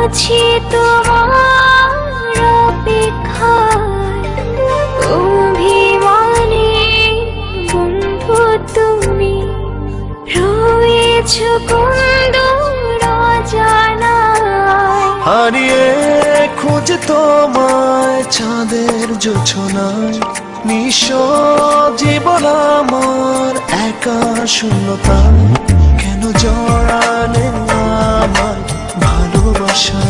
আছি তোমার অপেক্ষায়, অভিমানে বন্ধু তুমি রয়েছো কোন দূর অজানায়। হারিয়ে খুঁজ তোমায় চাঁদের জোছনায়, নিঃস্ব জীবন আমার একা শূন্যতায়। কেন জড়ালে আমার ভালোবাসা?